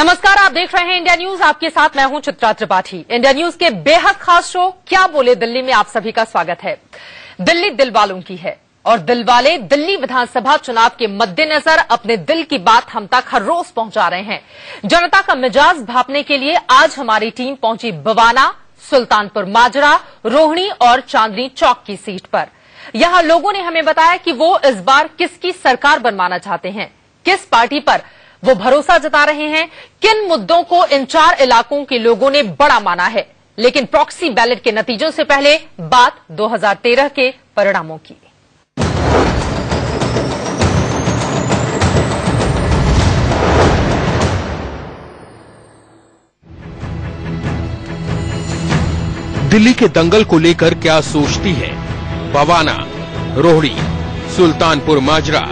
नमस्कार, आप देख रहे हैं इंडिया न्यूज। आपके साथ मैं हूं चित्रा त्रिपाठी। इंडिया न्यूज के बेहद खास शो क्या बोले दिल्ली में आप सभी का स्वागत है। दिल्ली दिल वालों की है और दिल वाले दिल्ली विधानसभा चुनाव के मद्देनजर अपने दिल की बात हम तक हर रोज पहुंचा रहे हैं। जनता का मिजाज भांपने के लिए आज हमारी टीम पहुंची बवाना, सुल्तानपुर माजरा, रोहिणी और चांदनी चौक की सीट पर। यहां लोगों ने हमें बताया कि वो इस बार किसकी सरकार बनवाना चाहते हैं, किस पार्टी पर वो भरोसा जता रहे हैं, किन मुद्दों को इन चार इलाकों के लोगों ने बड़ा माना है। लेकिन प्रॉक्सी बैलेट के नतीजों से पहले बात 2013 के परिणामों की। दिल्ली के दंगल को लेकर क्या सोचती है बवाना, रोहिणी, सुल्तानपुर माजरा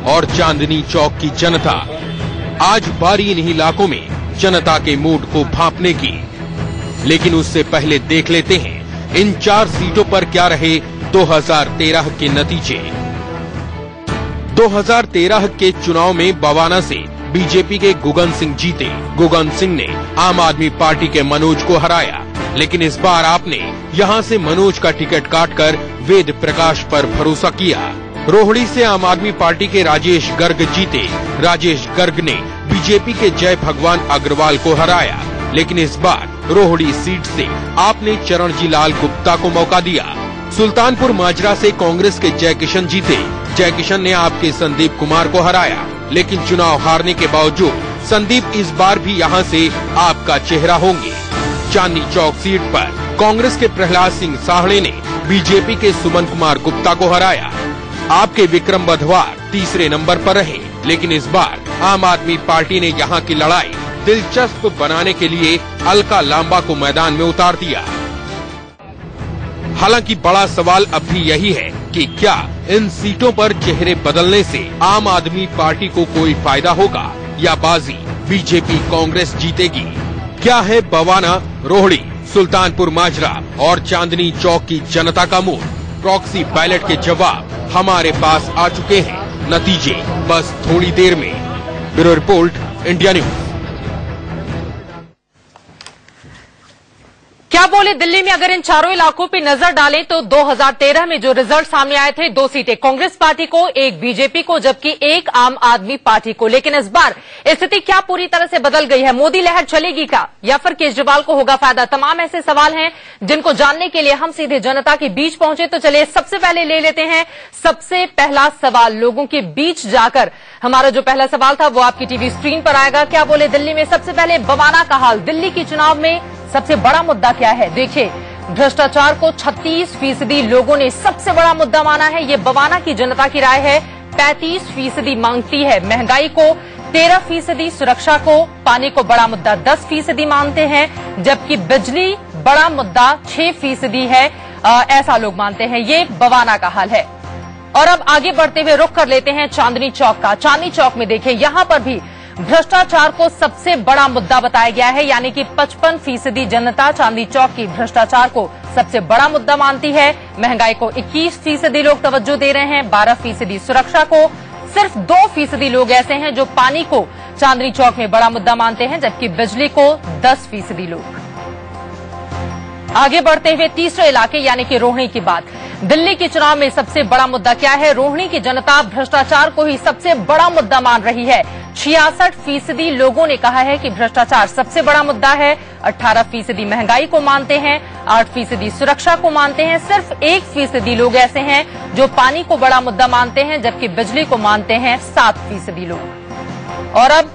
और चांदनी चौक की जनता। आज बारी इन्हीं इलाकों में जनता के मूड को भांपने की। लेकिन उससे पहले देख लेते हैं इन चार सीटों पर क्या रहे 2013 के नतीजे। 2013 के चुनाव में बवाना से बीजेपी के गुगन सिंह जीते। गुगन सिंह ने आम आदमी पार्टी के मनोज को हराया। लेकिन इस बार आपने यहां से मनोज का टिकट काटकर वेद प्रकाश पर भरोसा किया। रोहिणी से आम आदमी पार्टी के राजेश गर्ग जीते। राजेश गर्ग ने बीजेपी के जय भगवान अग्रवाल को हराया। लेकिन इस बार रोहिणी सीट से आपने चरणजी लाल गुप्ता को मौका दिया। सुल्तानपुर माजरा से कांग्रेस के जय किशन जीते। जय किशन ने आपके संदीप कुमार को हराया। लेकिन चुनाव हारने के बावजूद संदीप इस बार भी यहां से आपका चेहरा होंगे। चांदनी चौक सीट पर कांग्रेस के प्रहलाद सिंह साहड़े ने बीजेपी के सुमन कुमार गुप्ता को हराया। आपके विक्रम बधवार तीसरे नंबर पर रहे। लेकिन इस बार आम आदमी पार्टी ने यहां की लड़ाई दिलचस्प बनाने के लिए अलका लांबा को मैदान में उतार दिया। हालांकि बड़ा सवाल अब भी यही है कि क्या इन सीटों पर चेहरे बदलने से आम आदमी पार्टी को कोई फायदा होगा या बाजी बीजेपी कांग्रेस जीतेगी। क्या है बवाना, रोहिणी, सुल्तानपुर माजरा और चांदनी चौक की जनता का मूड? प्रॉक्सी बैलेट के जवाब हमारे पास आ चुके हैं, नतीजे बस थोड़ी देर में। Bureau report, India news. क्या बोले दिल्ली में अगर इन चारों इलाकों पे नजर डालें तो 2013 में जो रिजल्ट सामने आए थे, 2 सीटें कांग्रेस पार्टी को, 1 बीजेपी को, जबकि 1 आम आदमी पार्टी को। लेकिन इस बार स्थिति क्या पूरी तरह से बदल गई है? मोदी लहर चलेगी क्या या फिर केजरीवाल को होगा फायदा? तमाम ऐसे सवाल हैं जिनको जानने के लिए हम सीधे जनता के बीच पहुंचे। तो चलिए सबसे पहले ले लेते हैं सबसे पहला सवाल। लोगों के बीच जाकर हमारा जो पहला सवाल था वो आपकी टीवी स्क्रीन पर आएगा। क्या बोले दिल्ली में सबसे पहले बवाना का हाल। दिल्ली के चुनाव में सबसे बड़ा मुद्दा क्या है? देखिए, भ्रष्टाचार को 36% लोगों ने सबसे बड़ा मुद्दा माना है। ये बवाना की जनता की राय है। 35% मांगती है महंगाई को, 13% सुरक्षा को, पानी को बड़ा मुद्दा 10% मानते हैं, जबकि बिजली बड़ा मुद्दा 6% है, ऐसा लोग मानते हैं। ये बवाना का हाल है। और अब आगे बढ़ते हुए रुख कर लेते हैं चांदनी चौक का। चांदनी चौक में देखिए, यहां पर भी भ्रष्टाचार को सबसे बड़ा मुद्दा बताया गया है। यानी कि 55% जनता चांदनी चौक की भ्रष्टाचार को सबसे बड़ा मुद्दा मानती है। महंगाई को 21% लोग तवज्जो दे रहे हैं, 12% सुरक्षा को। सिर्फ 2% लोग ऐसे हैं जो पानी को चांदनी चौक में बड़ा मुद्दा मानते हैं, जबकि बिजली को 10% लोग। आगे बढ़ते हुए तीसरे इलाके यानी कि रोहिणी की बात। दिल्ली के चुनाव में सबसे बड़ा मुद्दा क्या है? रोहिणी की जनता भ्रष्टाचार को ही सबसे बड़ा मुद्दा मान रही है। 66% लोगों ने कहा है कि भ्रष्टाचार सबसे बड़ा मुद्दा है। 18% महंगाई को मानते हैं, 8% सुरक्षा को मानते हैं। सिर्फ 1% लोग ऐसे हैं जो पानी को बड़ा मुद्दा मानते हैं, जबकि बिजली को मानते हैं 7% लोग। और अब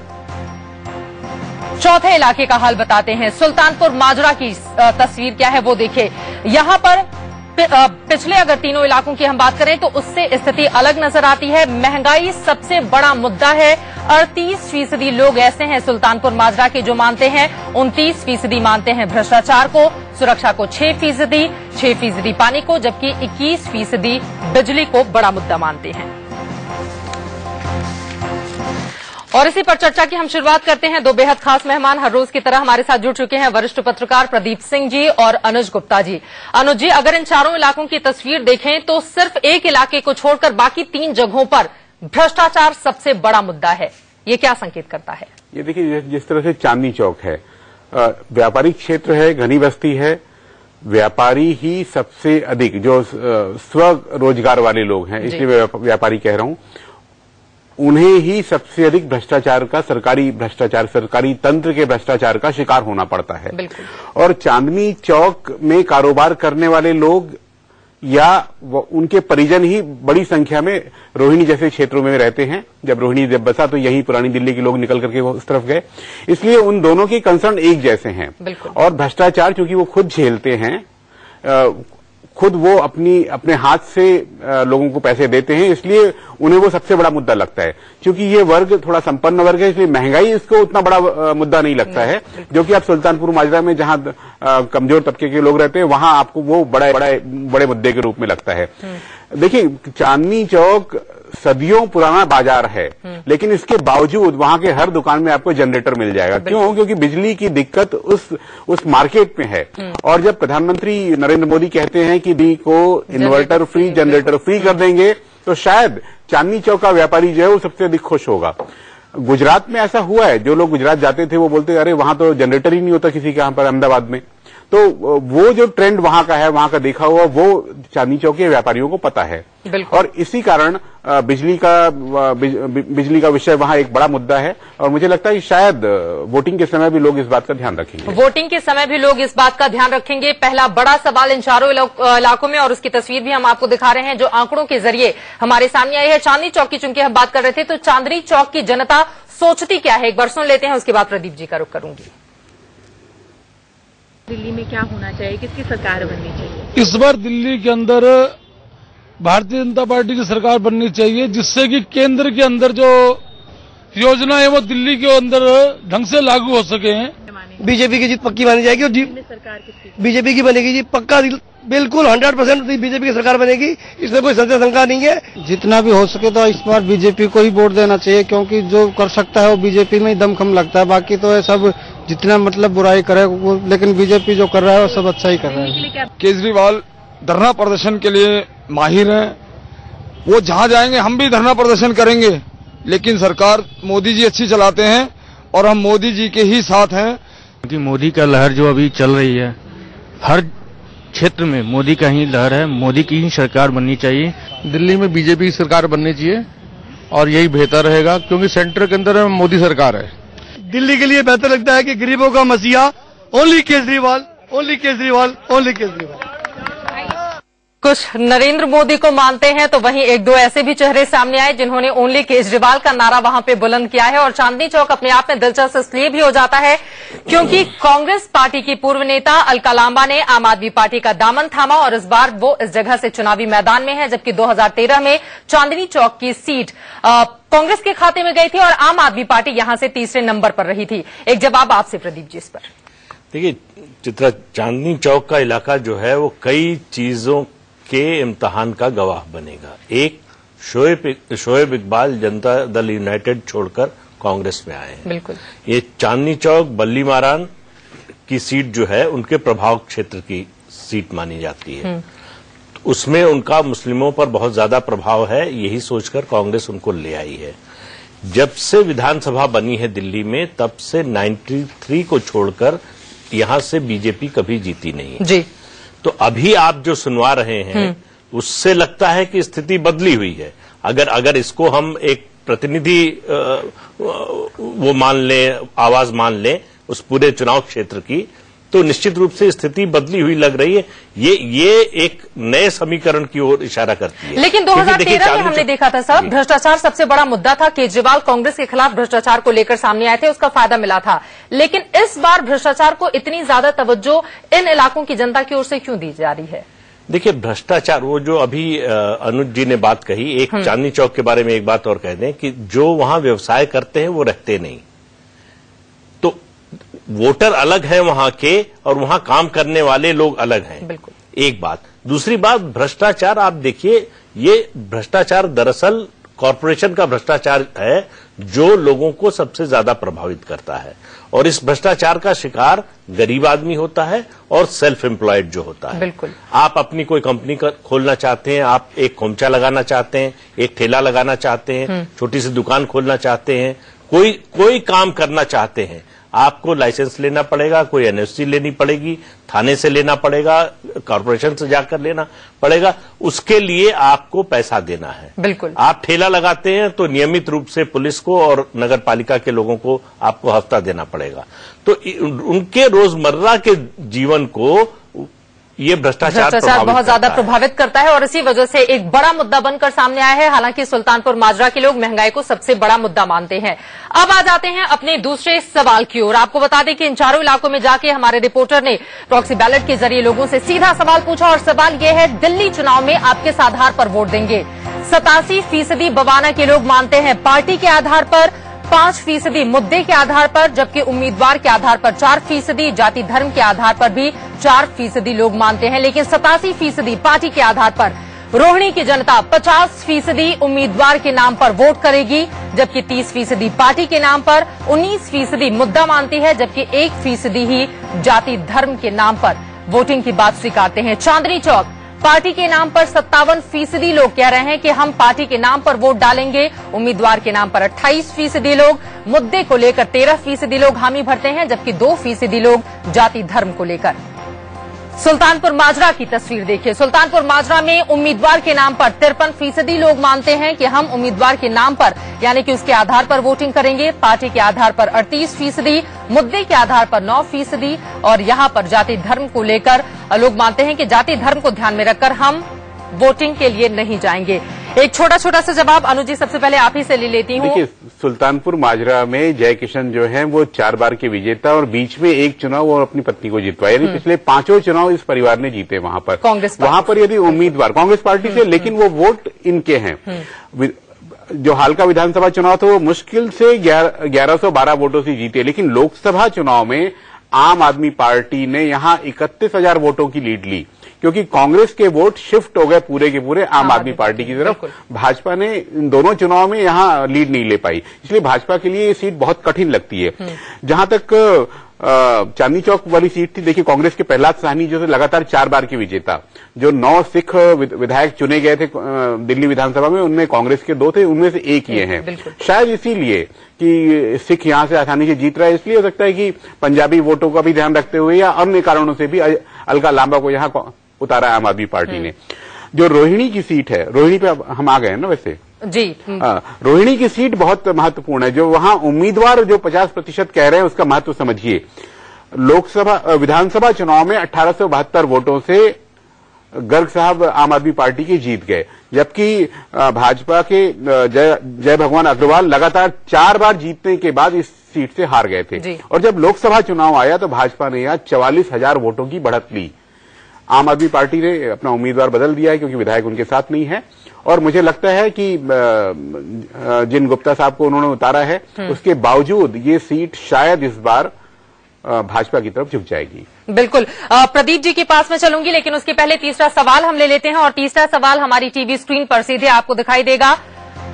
चौथे इलाके का हाल बताते हैं। सुल्तानपुर माजरा की तस्वीर क्या है वो देखिए। यहां पर पिछले अगर तीनों इलाकों की हम बात करें तो उससे स्थिति अलग नजर आती है। महंगाई सबसे बड़ा मुद्दा है। 38% लोग ऐसे हैं सुल्तानपुर माजरा के जो मानते हैं, 29% मानते हैं भ्रष्टाचार को, सुरक्षा को 6% पानी को, जबकि 21% बिजली को बड़ा मुद्दा मानते हैं। और इसी पर चर्चा की हम शुरुआत करते हैं। 2 बेहद खास मेहमान हर रोज की तरह हमारे साथ जुड़ चुके हैं, वरिष्ठ पत्रकार प्रदीप सिंह जी और अनुज गुप्ता जी। अनुज जी, अगर इन चारों इलाकों की तस्वीर देखें तो सिर्फ एक इलाके को छोड़कर बाकी 3 जगहों पर भ्रष्टाचार सबसे बड़ा मुद्दा है। ये क्या संकेत करता है? ये देखिए, जिस तरह से चांदनी चौक है, व्यापारिक क्षेत्र है, घनी बस्ती है, व्यापारी ही सबसे अधिक जो स्वरोजगार वाले लोग हैं, इसलिए व्यापारी कह रहा हूं, उन्हें ही सबसे अधिक भ्रष्टाचार का, सरकारी तंत्र के भ्रष्टाचार का शिकार होना पड़ता है। और चांदनी चौक में कारोबार करने वाले लोग या उनके परिजन ही बड़ी संख्या में रोहिणी जैसे क्षेत्रों में रहते हैं। जब रोहिणी बसा तो यही पुरानी दिल्ली के लोग निकल करके वो उस तरफ गए, इसलिए उन दोनों के कंसर्न एक जैसे हैं। और भ्रष्टाचार क्योंकि वो खुद झेलते हैं, खुद वो अपने हाथ से लोगों को पैसे देते हैं, इसलिए उन्हें वो सबसे बड़ा मुद्दा लगता है। क्योंकि ये वर्ग थोड़ा संपन्न वर्ग है, इसलिए महंगाई इसको उतना बड़ा मुद्दा नहीं लगता है, जो कि आप सुल्तानपुर माजरा में जहां कमजोर तबके के लोग रहते हैं वहां आपको वो बड़े मुद्दे के रूप में लगता है। देखिए, चांदनी चौक सदियों पुराना बाजार है, लेकिन इसके बावजूद वहां के हर दुकान में आपको जनरेटर मिल जाएगा। क्यों? क्योंकि बिजली की दिक्कत उस मार्केट में है। और जब प्रधानमंत्री नरेंद्र मोदी कहते हैं कि दी को इन्वर्टर फ्री, जनरेटर फ्री कर देंगे, तो शायद चांदनी चौक का व्यापारी जो है वो सबसे अधिक खुश होगा। गुजरात में ऐसा हुआ है, जो लोग गुजरात जाते थे वो बोलते अरे वहां तो जनरेटर ही नहीं होता किसी के यहाँ पर, अहमदाबाद में। तो वो जो ट्रेंड वहां का है, वहां का देखा हुआ, वो चांदनी चौक के व्यापारियों को पता है। और इसी कारण बिजली का विषय वहां एक बड़ा मुद्दा है। और मुझे लगता है कि शायद वोटिंग के समय भी लोग इस बात का ध्यान रखेंगे। वोटिंग के समय भी लोग इस बात का ध्यान रखेंगे। पहला बड़ा सवाल इन चारों इलाकों में, और उसकी तस्वीर भी हम आपको दिखा रहे हैं जो आंकड़ों के जरिए हमारे सामने आई है। चांदनी चौक की चूंकि हम बात कर रहे थे, तो चांदनी चौक की जनता सोचती क्या है, एक बार सुन लेते हैं, उसके बाद प्रदीप जी का रुख करूंगी। दिल्ली में क्या होना चाहिए, किसकी सरकार बननी चाहिए? इस बार दिल्ली के अंदर भारतीय जनता पार्टी की सरकार बननी चाहिए, जिससे कि केंद्र के अंदर जो योजना है वो दिल्ली के अंदर ढंग से लागू हो सके। बीजेपी की जीत पक्की मानी जाएगी और सरकार किसकी? बीजेपी की बनेगी जी, पक्का, बिल्कुल 100% बीजेपी की सरकार बनेगी, इसमें कोई संशय शंका नहीं है। जितना भी हो सके तो इस बार बीजेपी को ही वोट देना चाहिए, क्योंकि जो कर सकता है वो बीजेपी में ही दमखम लगता है। बाकी तो सब जितना मतलब बुराई करे, लेकिन बीजेपी जो कर रहा है वो सब अच्छा ही कर रहा है। केजरीवाल धरना प्रदर्शन के लिए माहिर हैं, वो जहां जाएंगे हम भी धरना प्रदर्शन करेंगे, लेकिन सरकार मोदी जी अच्छी चलाते हैं और हम मोदी जी के ही साथ हैं। क्योंकि मोदी का लहर जो अभी चल रही है, हर क्षेत्र में मोदी का ही लहर है, मोदी की ही सरकार बननी चाहिए। दिल्ली में बीजेपी की सरकार बननी चाहिए और यही बेहतर रहेगा, क्योंकि सेंटर के अंदर मोदी सरकार है। दिल्ली के लिए बेहतर लगता है कि गरीबों का मसीहा only Kejriwal, only Kejriwal, only Kejriwal. कुछ नरेंद्र मोदी को मानते हैं, तो वहीं एक दो ऐसे भी चेहरे सामने आए जिन्होंने ओनली केजरीवाल का नारा वहां पे बुलंद किया है। और चांदनी चौक अपने आप में दिलचस्प इसलिए भी हो जाता है क्योंकि कांग्रेस पार्टी की पूर्व नेता अलका लांबा ने आम आदमी पार्टी का दामन थामा और इस बार वो इस जगह से चुनावी मैदान में है, जबकि 2013 में चांदनी चौक की सीट कांग्रेस के खाते में गई थी और आम आदमी पार्टी यहां से तीसरे नंबर पर रही थी। एक जवाब आपसे प्रदीप जी इस पर। देखिए चित्रा, चांदनी चौक का इलाका जो है वो कई चीजों के इम्तिहान का गवाह बनेगा। एक, शोएब इकबाल जनता दल यूनाइटेड छोड़कर कांग्रेस में आए हैं। बिल्कुल। ये चांदनी चौक बल्ली मारान की सीट जो है उनके प्रभाव क्षेत्र की सीट मानी जाती है, तो उसमें उनका मुस्लिमों पर बहुत ज्यादा प्रभाव है, यही सोचकर कांग्रेस उनको ले आई है। जब से विधानसभा बनी है दिल्ली में, तब से 93 को छोड़कर यहां से बीजेपी कभी जीती नहीं है जी। तो अभी आप जो सुनवा रहे हैं उससे लगता है कि स्थिति बदली हुई है। अगर इसको हम एक प्रतिनिधि वो मान लें, आवाज मान लें उस पूरे चुनाव क्षेत्र की, तो निश्चित रूप से स्थिति बदली हुई लग रही है। ये एक नए समीकरण की ओर इशारा करती है। लेकिन 2013 में हमने देखा था साहब, भ्रष्टाचार सबसे बड़ा मुद्दा था। केजरीवाल कांग्रेस के खिलाफ भ्रष्टाचार को लेकर सामने आए थे, उसका फायदा मिला था। लेकिन इस बार भ्रष्टाचार को इतनी ज्यादा तवज्जो इन इलाकों की जनता की ओर से क्यों दी जा रही है? देखिए भ्रष्टाचार, वो जो अभी अनुज जी ने बात कही, एक चांदनी चौक के बारे में एक बात और कह दें कि जो वहां व्यवसाय करते हैं वो रहते नहीं, तो वोटर अलग है वहां के और वहां काम करने वाले लोग अलग हैं। बिल्कुल। एक बात। दूसरी बात, भ्रष्टाचार आप देखिए, ये भ्रष्टाचार दरअसल कॉरपोरेशन का भ्रष्टाचार है जो लोगों को सबसे ज्यादा प्रभावित करता है, और इस भ्रष्टाचार का शिकार गरीब आदमी होता है और सेल्फ एम्प्लॉयड जो होता है। बिल्कुल। आप अपनी कोई कंपनी खोलना चाहते हैं, आप एक खोमचा लगाना चाहते हैं, एक ठेला लगाना चाहते हैं, छोटी सी दुकान खोलना चाहते हैं, कोई काम करना चाहते हैं, आपको लाइसेंस लेना पड़ेगा, कोई एनओसी लेनी पड़ेगी, थाने से लेना पड़ेगा, कॉर्पोरेशन से जाकर लेना पड़ेगा, उसके लिए आपको पैसा देना है। बिल्कुल। आप ठेला लगाते हैं तो नियमित रूप से पुलिस को और नगर पालिका के लोगों को आपको हफ्ता देना पड़ेगा। तो उनके रोजमर्रा के जीवन को ये भ्रष्टाचार बहुत ज्यादा प्रभावित करता है और इसी वजह से एक बड़ा मुद्दा बनकर सामने आया है। हालांकि सुल्तानपुर माजरा के लोग महंगाई को सबसे बड़ा मुद्दा मानते हैं। अब आ जाते हैं अपने दूसरे सवाल की ओर। आपको बता दें कि इन चारों इलाकों में जाके हमारे रिपोर्टर ने प्रॉक्सी बैलेट के जरिए लोगों से सीधा सवाल पूछा और सवाल यह है, दिल्ली चुनाव में आप किस आधार पर वोट देंगे? 87% बवाना के लोग मानते हैं पार्टी के आधार पर, 5% मुद्दे के आधार पर, जबकि उम्मीदवार के आधार पर 4%, जाति धर्म के आधार पर भी 4% लोग मानते हैं। लेकिन 87% पार्टी के आधार पर। रोहिणी की जनता 50% उम्मीदवार के नाम पर वोट करेगी, जबकि 30% पार्टी के नाम पर, 19% मुद्दा मानती है, जबकि 1% ही जाति धर्म के नाम पर वोटिंग की बात स्वीकारते हैं। चांदनी चौक पार्टी के नाम पर 57% लोग कह रहे हैं कि हम पार्टी के नाम पर वोट डालेंगे, उम्मीदवार के नाम पर 28% लोग, मुद्दे को लेकर 13% लोग हामी भरते हैं, जबकि 2% लोग जाति धर्म को लेकर। सुल्तानपुर माजरा की तस्वीर देखिए। सुल्तानपुर माजरा में उम्मीदवार के नाम पर 53% लोग मानते हैं कि हम उम्मीदवार के नाम पर यानी कि उसके आधार पर वोटिंग करेंगे, पार्टी के आधार पर 38%, मुद्दे के आधार पर 9% और यहां पर जाति धर्म को लेकर लोग मानते हैं कि जाति धर्म को ध्यान में रखकर हम वोटिंग के लिए नहीं जाएंगे। एक छोटा छोटा सा जवाब अनुज जी सबसे पहले आप ही से ले लेती हूँ। देखिए, सुल्तानपुर माजरा में जय किशन जो हैं वो 4 बार के विजेता और बीच में एक चुनाव वो अपनी पत्नी को जितवाया, यानी पिछले 5 चुनाव इस परिवार ने जीते वहां पर। कांग्रेस वहां पर यदि उम्मीदवार कांग्रेस पार्टी से, लेकिन वो वोट इनके हैं। जो हाल का विधानसभा चुनाव था वो मुश्किल से 1112 वोटों से जीते, लेकिन लोकसभा चुनाव में आम आदमी पार्टी ने यहां 31,000 वोटों की लीड ली, क्योंकि कांग्रेस के वोट शिफ्ट हो गए पूरे के पूरे आम आदमी पार्टी की तरफ। भाजपा ने इन दोनों चुनाव में यहां लीड नहीं ले पाई, इसलिए भाजपा के लिए ये सीट बहुत कठिन लगती है। जहां तक चांदनी चौक वाली सीट थी, देखिए कांग्रेस के प्रहलाद साहनी जो लगातार 4 बार के विजेता, जो 9 सिख विधायक चुने गए थे दिल्ली विधानसभा में, उनमें कांग्रेस के 2 थे, उनमें से एक ये हैं। शायद इसीलिए कि सिख यहां से आसानी से जीत रहा है, इसलिए हो सकता है कि पंजाबी वोटों का भी ध्यान रखते हुए या अन्य कारणों से भी अलका लांबा को यहां उतारा आम आदमी पार्टी ने। जो रोहिणी की सीट है, रोहिणी पे हम आ गए हैं ना वैसे जी। रोहिणी की सीट बहुत महत्वपूर्ण है। जो वहां उम्मीदवार जो 50% कह रहे हैं उसका महत्व समझिए। लोकसभा विधानसभा चुनाव में 1872 वोटों से गर्ग साहब आम आदमी पार्टी के जीत गए, जबकि भाजपा के जय भगवान अग्रवाल लगातार 4 बार जीतने के बाद इस सीट से हार गए थे। और जब लोकसभा चुनाव आया तो भाजपा ने यहां 44,000 वोटों की बढ़त ली। आम आदमी पार्टी ने अपना उम्मीदवार बदल दिया है क्योंकि विधायक उनके साथ नहीं है, और मुझे लगता है कि जिन गुप्ता साहब को उन्होंने उतारा है उसके बावजूद ये सीट शायद इस बार भाजपा की तरफ झुक जाएगी। बिल्कुल। प्रदीप जी के पास में चलूंगी, लेकिन उसके पहले तीसरा सवाल हम ले लेते हैं और तीसरा सवाल हमारी टीवी स्क्रीन पर सीधे आपको दिखाई देगा।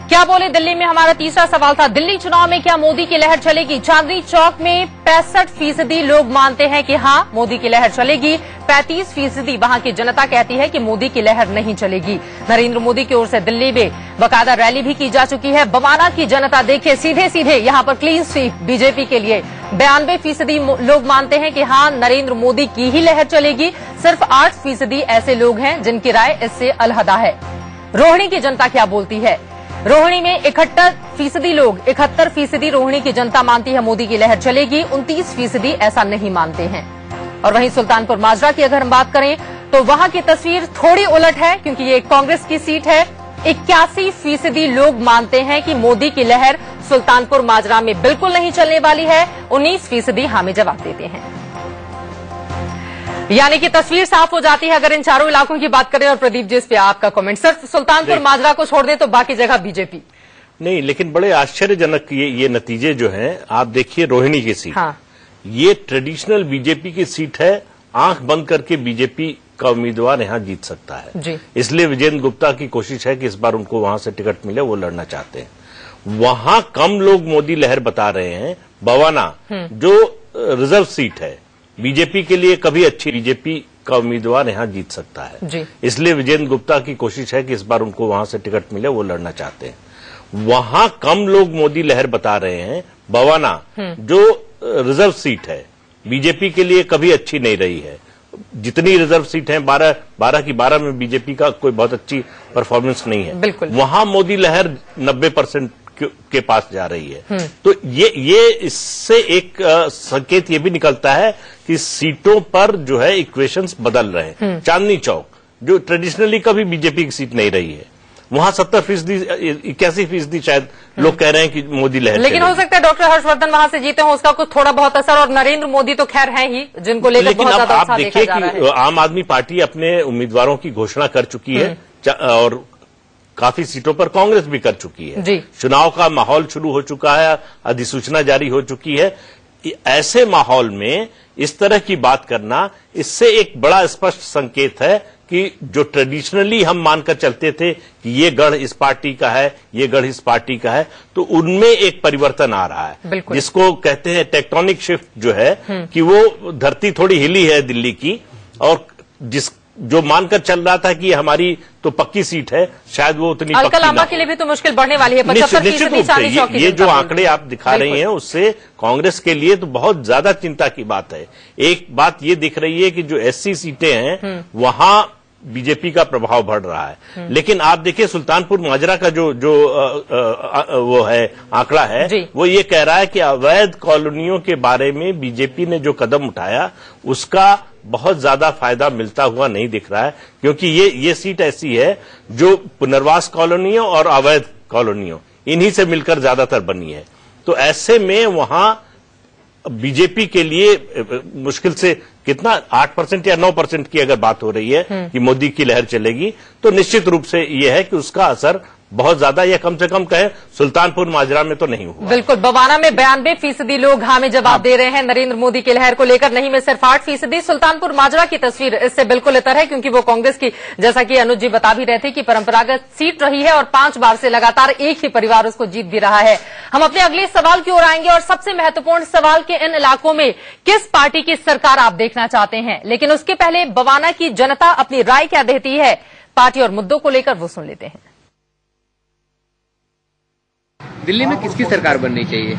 क्या बोले दिल्ली में हमारा तीसरा सवाल था, दिल्ली चुनाव में क्या मोदी की लहर चलेगी? चांदनी चौक में 65% लोग मानते हैं कि हां मोदी की लहर चलेगी, 35% वहां की जनता कहती है कि मोदी की लहर नहीं चलेगी। नरेंद्र मोदी की ओर से दिल्ली में बाकायदा रैली भी की जा चुकी है। बवाना की जनता देखिए सीधे सीधे यहां पर क्लीन स्वीप बीजेपी के लिए 92% लोग मानते हैं कि हां नरेंद्र मोदी की ही लहर चलेगी। सिर्फ 8% ऐसे लोग हैं जिनकी राय इससे अलहदा है। रोहिणी की जनता क्या बोलती है? रोहिणी में 71% रोहिणी की जनता मानती है मोदी की लहर चलेगी, 29% ऐसा नहीं मानते हैं। और वहीं सुल्तानपुर माजरा की अगर हम बात करें तो वहां की तस्वीर थोड़ी उलट है, क्योंकि ये कांग्रेस की सीट है। 81% लोग मानते हैं कि मोदी की लहर सुल्तानपुर माजरा में बिल्कुल नहीं चलने वाली है, 19% हामी जवाब देते हैं। यानी कि तस्वीर साफ हो जाती है अगर इन चारों इलाकों की बात करें। और प्रदीप जी इस पे आपका कमेंट। सिर्फ सुल्तानपुर माजरा को छोड़ दें तो बाकी जगह बीजेपी नहीं, लेकिन बड़े आश्चर्यजनक ये नतीजे जो हैं, आप देखिए रोहिणी की सीट, हाँ। ये ट्रेडिशनल बीजेपी की सीट है। आंख बंद करके बीजेपी का उम्मीदवार यहां जीत सकता है जी। इसलिए विजेंद्र गुप्ता की कोशिश है कि इस बार उनको वहां से टिकट मिले, वो लड़ना चाहते हैं। वहां कम लोग मोदी लहर बता रहे हैं। बवाना जो रिजर्व सीट है बीजेपी के लिए, कभी अच्छी बीजेपी का उम्मीदवार यहां जीत सकता है जी। इसलिए विजेंद्र गुप्ता की कोशिश है कि इस बार उनको वहां से टिकट मिले, वो लड़ना चाहते हैं। वहां कम लोग मोदी लहर बता रहे हैं। बवाना जो रिजर्व सीट है बीजेपी के लिए कभी अच्छी नहीं रही है। जितनी रिजर्व सीट हैं 12 की 12 में बीजेपी का कोई बहुत अच्छी परफॉर्मेंस नहीं है। बिल्कुल। वहां मोदी लहर 90% के पास जा रही है। तो ये इससे एक संकेत ये भी निकलता है कि सीटों पर जो है इक्वेशंस बदल रहे हैं। चांदनी चौक जो ट्रेडिशनली कभी बीजेपी की सीट नहीं रही है, वहां 70%, 81% शायद लोग कह रहे हैं कि मोदी लहर। लेकिन हो सकता है डॉक्टर हर्षवर्धन वहां से जीते हो, उसका कुछ थोड़ा बहुत असर, और नरेंद्र मोदी तो खैर है ही जिनको लेकर बहुत ज्यादा उत्साह देखा जा रहा है। कि आम आदमी पार्टी अपने उम्मीदवारों की घोषणा कर चुकी है और काफी सीटों पर कांग्रेस भी कर चुकी है। चुनाव का माहौल शुरू हो चुका है, अधिसूचना जारी हो चुकी है। ऐसे माहौल में इस तरह की बात करना, इससे एक बड़ा स्पष्ट संकेत है कि जो ट्रेडिशनली हम मानकर चलते थे कि ये गढ़ इस पार्टी का है, ये गढ़ इस पार्टी का है, तो उनमें एक परिवर्तन आ रहा है, जिसको कहते हैं टेक्टोनिक शिफ्ट जो है, कि वो धरती थोड़ी हिली है दिल्ली की, और जो मानकर चल रहा था कि हमारी तो पक्की सीट है, शायद वो उतनी पक्की ना हो। के लिए भी तो मुश्किल बढ़ने वाली है। निश्चित रूप से ये जो आंकड़े आप दिखा रही हैं उससे कांग्रेस के लिए तो बहुत ज्यादा चिंता की बात है। एक बात ये दिख रही है कि जो एससी सीटें हैं वहां बीजेपी का प्रभाव बढ़ रहा है। लेकिन आप देखिए सुल्तानपुर माजरा का जो वो है आंकड़ा है, वो ये कह रहा है कि अवैध कॉलोनियों के बारे में बीजेपी ने जो कदम उठाया उसका बहुत ज्यादा फायदा मिलता हुआ नहीं दिख रहा है, क्योंकि ये सीट ऐसी है जो पुनर्वास कॉलोनियों और अवैध कॉलोनियों इन्हीं से मिलकर ज्यादातर बनी है। तो ऐसे में वहां बीजेपी के लिए मुश्किल से कितना 8% या 9% की अगर बात हो रही है कि मोदी की लहर चलेगी, तो निश्चित रूप से यह है कि उसका असर बहुत ज्यादा, या कम से कम कहें सुल्तानपुर माजरा में तो नहीं हुआ। बिल्कुल। बवाना में 92% लोग हाँ में जवाब दे रहे हैं नरेंद्र मोदी की लहर को लेकर, नहीं में सिर्फ 8%। सुल्तानपुर माजरा की तस्वीर इससे बिल्कुल इतर है, क्योंकि वो कांग्रेस की, जैसा कि अनुज जी बता भी रहे थे, कि परंपरागत सीट रही है और 5 बार से लगातार एक ही परिवार उसको जीत भी रहा है। हम अपने अगले सवाल की ओर आएंगे, और सबसे महत्वपूर्ण सवाल के इन इलाकों में किस पार्टी की सरकार आप देखना चाहते हैं। लेकिन उसके पहले बवाना की जनता अपनी राय क्या देती है पार्टी और मुद्दों को लेकर, वो सुन लेते हैं। दिल्ली में किसकी सरकार बननी चाहिए?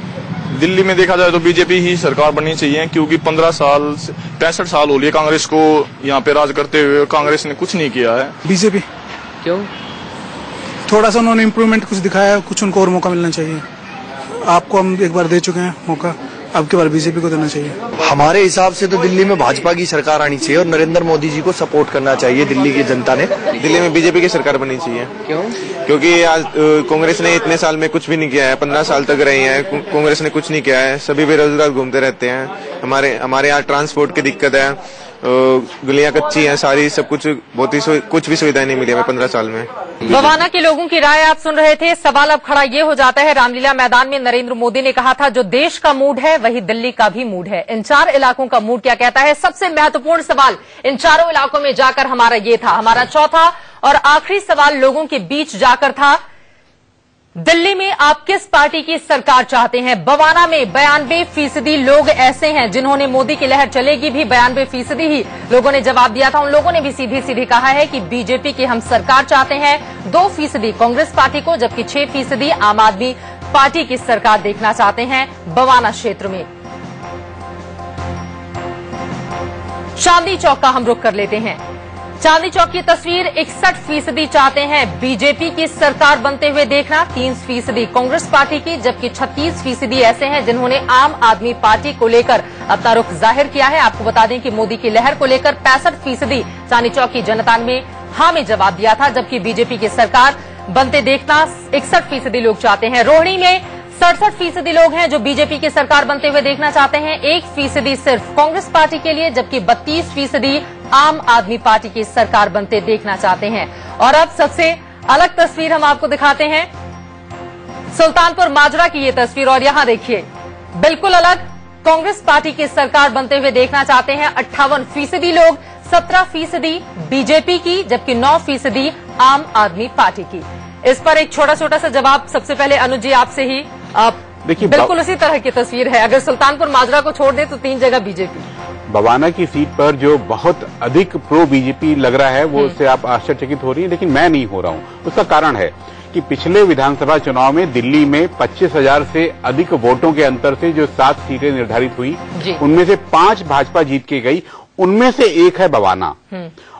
दिल्ली में देखा जाए तो बीजेपी ही सरकार बननी चाहिए, क्योंकि 65 साल हो लिए कांग्रेस को यहाँ पे राज करते हुए, कांग्रेस ने कुछ नहीं किया है। बीजेपी। क्यों? थोड़ा सा उन्होंने इम्प्रूवमेंट कुछ दिखाया है, कुछ उनको और मौका मिलना चाहिए। आपको हम एक बार दे चुके हैं मौका, अब की बार बीजेपी को देना चाहिए। हमारे हिसाब से तो दिल्ली में भाजपा की सरकार आनी चाहिए और नरेंद्र मोदी जी को सपोर्ट करना चाहिए दिल्ली की जनता ने। दिल्ली में बीजेपी की सरकार बननी चाहिए। क्यों? क्योंकि आज कांग्रेस ने इतने साल में कुछ भी नहीं किया है, 15 साल तक रही है, कांग्रेस ने कुछ नहीं किया है, सभी बेरोजगार घूमते रहते हैं। हमारे यहाँ ट्रांसपोर्ट की दिक्कत है, गलियां कच्ची हैं सारी, सब कुछ बहुत ही कुछ भी सुविधाएं नहीं मिली हमें 15 साल में। बवाना के लोगों की राय आप सुन रहे थे। सवाल अब खड़ा ये हो जाता है, रामलीला मैदान में नरेंद्र मोदी ने कहा था जो देश का मूड है वही दिल्ली का भी मूड है। इन 4 इलाकों का मूड क्या कहता है? सबसे महत्वपूर्ण सवाल इन चारों इलाकों में जाकर हमारा ये था। हमारा चौथा और आखिरी सवाल लोगों के बीच जाकर था, दिल्ली में आप किस पार्टी की सरकार चाहते हैं? बवाना में 92% लोग ऐसे हैं जिन्होंने मोदी की लहर चलेगी भी 92% ही लोगों ने जवाब दिया था। उन लोगों ने भी सीधी सीधी कहा है कि बीजेपी की हम सरकार चाहते हैं। 2% कांग्रेस पार्टी को, जबकि 6% आम आदमी पार्टी की सरकार देखना चाहते हैं बवाना क्षेत्र में। चांदनी चौक का हम रुख कर लेते हैं। चांदनी चौक की तस्वीर 61% चाहते हैं बीजेपी की सरकार बनते हुए देखना, 3% कांग्रेस पार्टी की, जबकि 36% ऐसे हैं जिन्होंने आम आदमी पार्टी को लेकर अपना रुख जाहिर किया है। आपको बता दें कि मोदी की लहर को लेकर 65% चांदनी चौक की जनता ने हाँ में जवाब दिया था, जबकि बीजेपी की सरकार बनते देखना 61% लोग चाहते हैं। रोहिणी में 67% लोग हैं जो बीजेपी की सरकार बनते हुए देखना चाहते हैं, 1% सिर्फ कांग्रेस पार्टी के लिए, जबकि 32% आम आदमी पार्टी की सरकार बनते देखना चाहते हैं। और अब सबसे अलग तस्वीर हम आपको दिखाते हैं, सुल्तानपुर माजरा की ये तस्वीर, और यहां देखिए बिल्कुल अलग। कांग्रेस पार्टी की सरकार बनते हुए देखना चाहते हैं 58% लोग, 17% बीजेपी की, जबकि 9% आम आदमी पार्टी की। इस पर एक छोटा छोटा सा जवाब सबसे पहले अनुज जी आपसे ही। देखिए बिल्कुल उसी तरह की तस्वीर है, अगर सुल्तानपुर माजरा को छोड़ दे तो 3 जगह बीजेपी। बवाना की सीट पर जो बहुत अधिक प्रो बीजेपी लग रहा है वो उससे आप आश्चर्यचकित हो रही है, लेकिन मैं नहीं हो रहा हूं। उसका कारण है कि पिछले विधानसभा चुनाव में दिल्ली में 25,000 से अधिक वोटों के अंतर से जो 7 सीटें निर्धारित हुई, उनमें से 5 भाजपा जीत के गई, उनमें से एक है बवाना।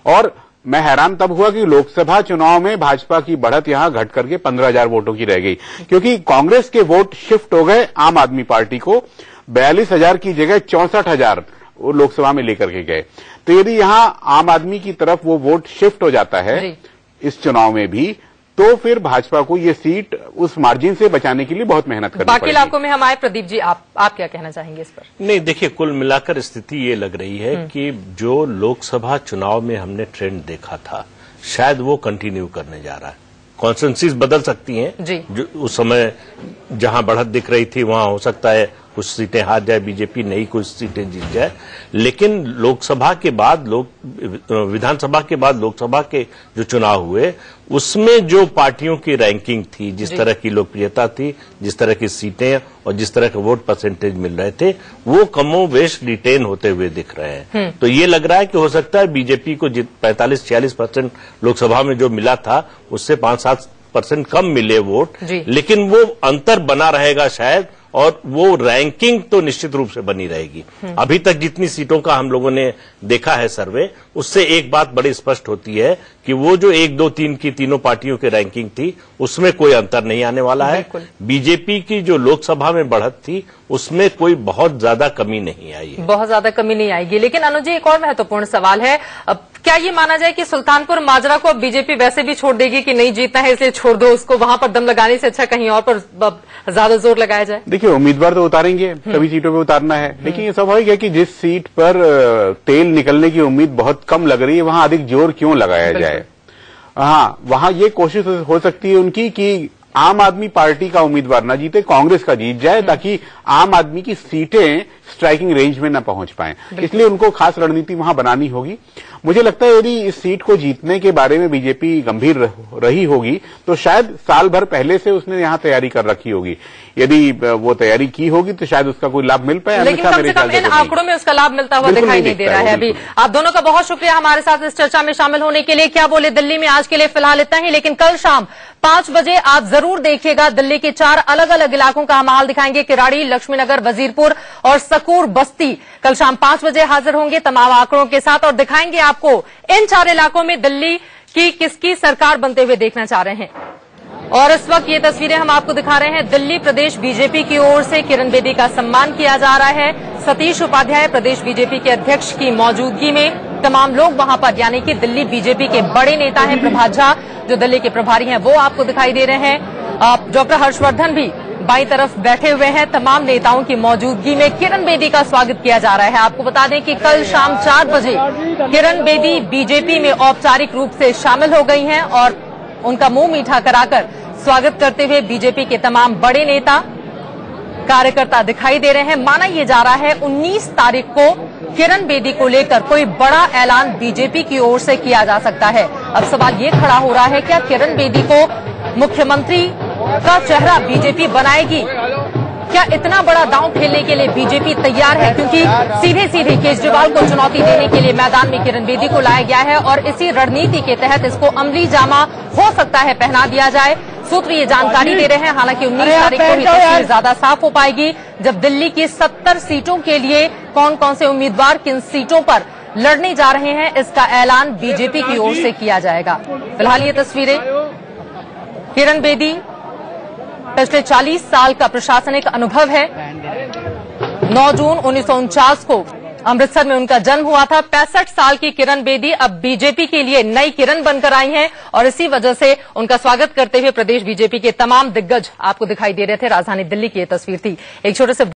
और मैं हैरान तब हुआ कि लोकसभा चुनाव में भाजपा की बढ़त यहां घट करके 15,000 वोटों की रह गई, क्योंकि कांग्रेस के वोट शिफ्ट हो गए आम आदमी पार्टी को। 42,000 की जगह 64,000 वो लोकसभा में लेकर के गए। तो यदि यहां आम आदमी की तरफ वो वोट शिफ्ट हो जाता है इस चुनाव में भी, तो फिर भाजपा को ये सीट उस मार्जिन से बचाने के लिए बहुत मेहनत करनी पड़ेगी। बाकी इलाकों में हम आए, प्रदीप जी आप क्या कहना चाहेंगे इस पर? नहीं, देखिए, कुल मिलाकर स्थिति ये लग रही है कि जो लोकसभा चुनाव में हमने ट्रेंड देखा था, शायद वो कंटिन्यू करने जा रहा है। कॉन्स्टिट्यूंसीज बदल सकती हैं जी। जो उस समय जहां बढ़त दिख रही थी वहां हो सकता है कुछ सीटें हार जाए बीजेपी, नहीं कुछ सीटें जीत जाए, लेकिन लोकसभा के बाद विधानसभा के बाद लोकसभा के जो चुनाव हुए उसमें जो पार्टियों की रैंकिंग थी, जिस तरह की लोकप्रियता थी, जिस तरह की सीटें और जिस तरह के वोट परसेंटेज मिल रहे थे, वो कमोबेश रिटेन होते हुए दिख रहे हैं। तो ये लग रहा है कि हो सकता है बीजेपी को 45-46% लोकसभा में जो मिला था उससे 5-7% कम मिले वोट, लेकिन वो अंतर बना रहेगा शायद, और वो रैंकिंग तो निश्चित रूप से बनी रहेगी। अभी तक जितनी सीटों का हम लोगों ने देखा है सर्वे, उससे एक बात बड़ी स्पष्ट होती है कि वो जो 1, 2, 3 की तीनों पार्टियों की रैंकिंग थी उसमें कोई अंतर नहीं आने वाला है। बीजेपी की जो लोकसभा में बढ़त थी उसमें कोई बहुत ज्यादा कमी नहीं आई है, बहुत ज्यादा कमी नहीं आएगी। लेकिन अनुज जी, एक और महत्वपूर्ण सवाल है, क्या ये माना जाए कि सुल्तानपुर माजरा को अब बीजेपी वैसे भी छोड़ देगी कि नहीं जीतना है इसलिए छोड़ दो उसको, वहां पर दम लगाने से अच्छा कहीं और पर ज्यादा जोर लगाया जाए? देखिए, उम्मीदवार तो उतारेंगे, सभी सीटों पे उतारना है, लेकिन ये स्वाभाविक है कि जिस सीट पर तेल निकलने की उम्मीद बहुत कम लग रही है वहां अधिक जोर क्यों लगाया जाए। हाँ, वहां ये कोशिश हो सकती है उनकी कि आम आदमी पार्टी का उम्मीदवार ना जीते, कांग्रेस का जीत जाए, ताकि आम आदमी की सीटें स्ट्राइकिंग रेंज में न पहुंच पाएं। इसलिए उनको खास रणनीति वहां बनानी होगी। मुझे लगता है यदि इस सीट को जीतने के बारे में बीजेपी गंभीर रही होगी तो शायद साल भर पहले से उसने यहां तैयारी कर रखी होगी। यदि वो तैयारी की होगी तो शायद उसका कोई लाभ मिल पाए, लेकिन कम से कम इन आंकड़ों में उसका लाभ मिलता हुआ दिखाई नहीं दे रहा है अभी। आप दोनों का बहुत शुक्रिया हमारे साथ इस चर्चा में शामिल होने के लिए। क्या बोले दिल्ली में आज के लिए फिलहाल इतना ही, लेकिन कल शाम 5 बजे आप जरूर देखिएगा, दिल्ली के 4 अलग अलग इलाकों का हम हाल दिखाएंगे। किराड़ी, लक्ष्मीनगर, वजीरपुर और सकूर बस्ती कल शाम 5 बजे हाजिर होंगे तमाम आंकड़ों के साथ, और दिखाएंगे आपको इन 4 इलाकों में दिल्ली की किसकी सरकार बनते हुए देखना चाह रहे हैं। और इस वक्त ये तस्वीरें हम आपको दिखा रहे हैं, दिल्ली प्रदेश बीजेपी की ओर से किरण बेदी का सम्मान किया जा रहा है। सतीश उपाध्याय प्रदेश बीजेपी के अध्यक्ष की मौजूदगी में तमाम लोग वहां पर, यानी कि दिल्ली बीजेपी के बड़े नेता हैं प्रभात झा जो दिल्ली के प्रभारी हैं, वो आपको दिखाई दे रहे हैं। डॉक्टर हर्षवर्धन भी बाईं तरफ बैठे हुए हैं। तमाम नेताओं की मौजूदगी में किरण बेदी का स्वागत किया जा रहा है। आपको बता दें कि कल शाम 4 बजे किरण बेदी बीजेपी में औपचारिक रूप से शामिल हो गई हैं और उनका मुंह मीठा कराकर स्वागत करते हुए बीजेपी के तमाम बड़े नेता कार्यकर्ता दिखाई दे रहे हैं। माना यह जा रहा है 19 तारीख को किरण बेदी को लेकर कोई बड़ा ऐलान बीजेपी की ओर से किया जा सकता है। अब सवाल ये खड़ा हो रहा है, क्या किरण बेदी को मुख्यमंत्री का चेहरा बीजेपी बनाएगी? क्या इतना बड़ा दांव खेलने के लिए बीजेपी तैयार है? क्योंकि सीधे सीधे केजरीवाल को चुनौती देने के लिए मैदान में किरण बेदी को लाया गया है और इसी रणनीति के तहत इसको अमली जामा हो सकता है पहना दिया जाए। सूत्र ये जानकारी दे रहे हैं। हालांकि 19 तारीख को ही तस्वीर ज्यादा साफ हो पाएगी जब दिल्ली की 70 सीटों के लिए कौन कौन से उम्मीदवार किन सीटों पर लड़ने जा रहे हैं, इसका ऐलान बीजेपी की ओर से किया जाएगा। फिलहाल ये तस्वीरें किरण बेदी, पिछले 40 साल का प्रशासनिक अनुभव है। 9 जून 1949 को अमृतसर में उनका जन्म हुआ था। 65 साल की किरण बेदी अब बीजेपी के लिए नई किरण बनकर आई हैं और इसी वजह से उनका स्वागत करते हुए प्रदेश बीजेपी के तमाम दिग्गज आपको दिखाई दे रहे थे। राजधानी दिल्ली की ये तस्वीर थी। एक छोटे से